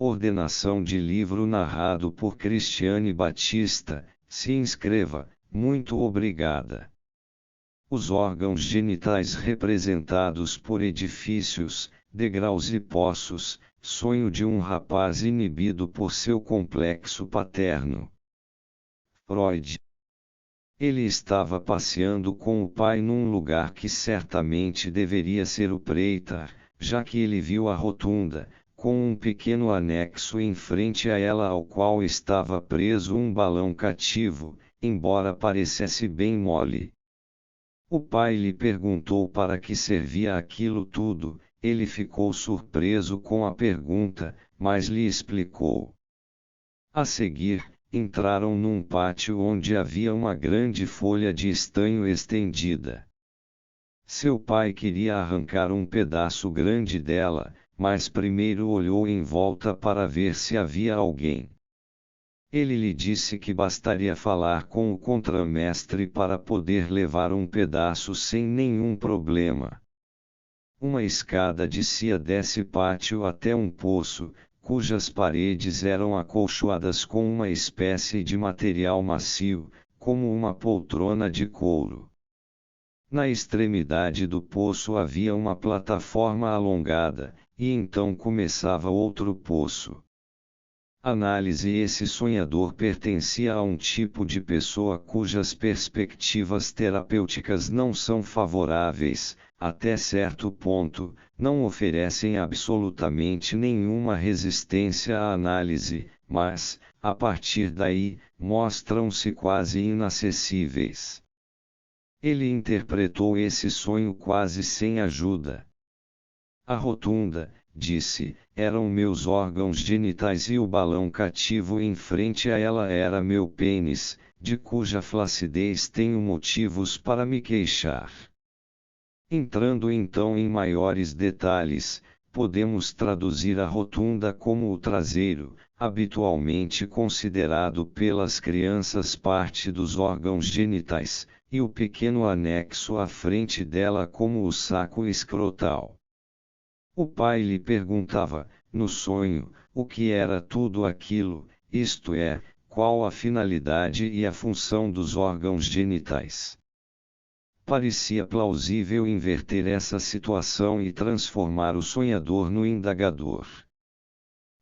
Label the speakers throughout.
Speaker 1: Ordenação de livro narrado por Cristiane Batista. Se inscreva, muito obrigada. Os órgãos genitais representados por edifícios, degraus e poços, sonho de um rapaz inibido por seu complexo paterno. Freud. Ele estava passeando com o pai num lugar que certamente deveria ser o Preitar, já que ele viu a rotunda, com um pequeno anexo em frente a ela ao qual estava preso um balão cativo, embora parecesse bem mole. O pai lhe perguntou para que servia aquilo tudo, ele ficou surpreso com a pergunta, mas lhe explicou. A seguir, entraram num pátio onde havia uma grande folha de estanho estendida. Seu pai queria arrancar um pedaço grande dela, mas primeiro olhou em volta para ver se havia alguém. Ele lhe disse que bastaria falar com o contramestre para poder levar um pedaço sem nenhum problema. Uma escada descia desse pátio até um poço, cujas paredes eram acolchoadas com uma espécie de material macio, como uma poltrona de couro. Na extremidade do poço havia uma plataforma alongada, e então começava outro poço. Análise. Esse sonhador pertencia a um tipo de pessoa cujas perspectivas terapêuticas não são favoráveis, até certo ponto, não oferecem absolutamente nenhuma resistência à análise, mas, a partir daí, mostram-se quase inacessíveis. Ele interpretou esse sonho quase sem ajuda. A rotunda, disse, eram meus órgãos genitais e o balão cativo em frente a ela era meu pênis, de cuja flacidez tenho motivos para me queixar. Entrando então em maiores detalhes, podemos traduzir a rotunda como o traseiro, habitualmente considerado pelas crianças parte dos órgãos genitais, e o pequeno anexo à frente dela como o saco escrotal. O pai lhe perguntava, no sonho, o que era tudo aquilo, isto é, qual a finalidade e a função dos órgãos genitais. Parecia plausível inverter essa situação e transformar o sonhador no indagador.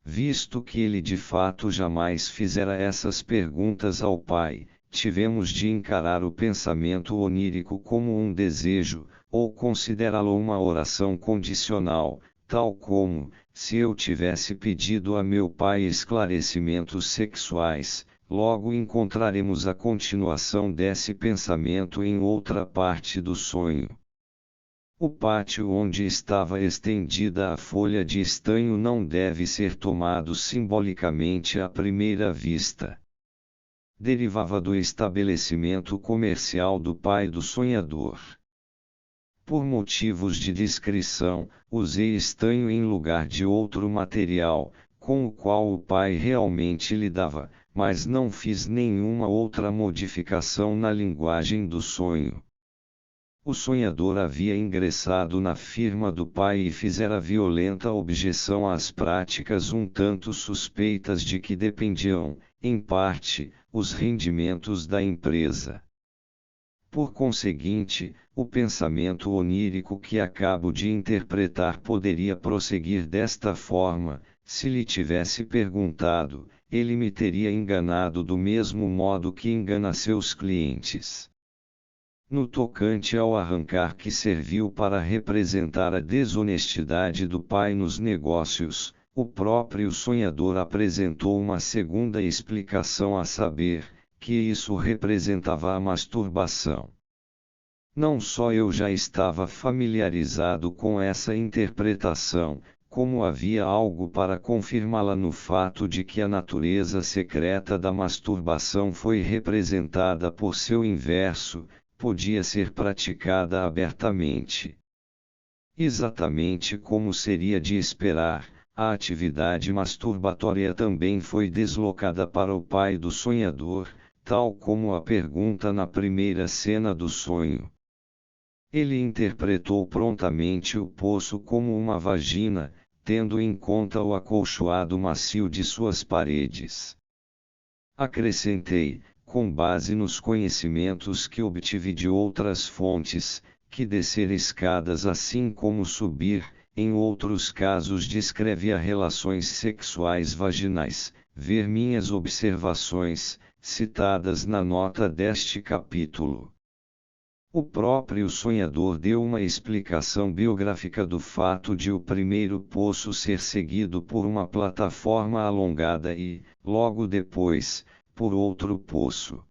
Speaker 1: Visto que ele de fato jamais fizera essas perguntas ao pai, tivemos de encarar o pensamento onírico como um desejo, ou considerá-lo uma oração condicional, tal como, se eu tivesse pedido a meu pai esclarecimentos sexuais, logo encontraremos a continuação desse pensamento em outra parte do sonho. O pátio onde estava estendida a folha de estanho não deve ser tomado simbolicamente à primeira vista. Derivava do estabelecimento comercial do pai do sonhador. Por motivos de discrição, usei estanho em lugar de outro material, com o qual o pai realmente lidava, mas não fiz nenhuma outra modificação na linguagem do sonho. O sonhador havia ingressado na firma do pai e fizera violenta objeção às práticas um tanto suspeitas de que dependiam, em parte, os rendimentos da empresa. Por conseguinte, o pensamento onírico que acabo de interpretar poderia prosseguir desta forma: se lhe tivesse perguntado, ele me teria enganado do mesmo modo que engana seus clientes. No tocante ao arrancar que serviu para representar a desonestidade do pai nos negócios, o próprio sonhador apresentou uma segunda explicação, a saber, que isso representava a masturbação. Não só eu já estava familiarizado com essa interpretação, como havia algo para confirmá-la no fato de que a natureza secreta da masturbação foi representada por seu inverso, podia ser praticada abertamente. Exatamente como seria de esperar, a atividade masturbatória também foi deslocada para o pai do sonhador, tal como a pergunta na primeira cena do sonho. Ele interpretou prontamente o poço como uma vagina, tendo em conta o acolchoado macio de suas paredes. Acrescentei, com base nos conhecimentos que obtive de outras fontes, que descer escadas assim como subir, em outros casos descreve a relações sexuais vaginais, ver minhas observações, citadas na nota deste capítulo. O próprio sonhador deu uma explicação biográfica do fato de o primeiro poço ser seguido por uma plataforma alongada e, logo depois, por outro poço.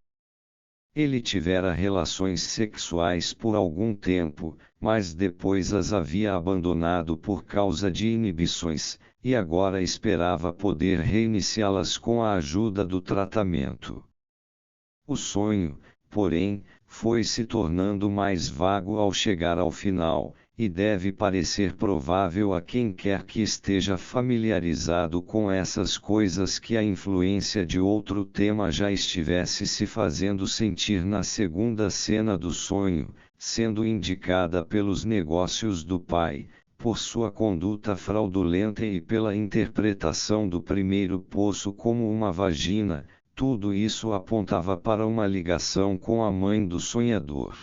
Speaker 1: Ele tivera relações sexuais por algum tempo, mas depois as havia abandonado por causa de inibições, e agora esperava poder reiniciá-las com a ajuda do tratamento. O sonho, porém, foi se tornando mais vago ao chegar ao final, e deve parecer provável a quem quer que esteja familiarizado com essas coisas que a influência de outro tema já estivesse se fazendo sentir na segunda cena do sonho, sendo indicada pelos negócios do pai, por sua conduta fraudulenta e pela interpretação do primeiro poço como uma vagina. Tudo isso apontava para uma ligação com a mãe do sonhador.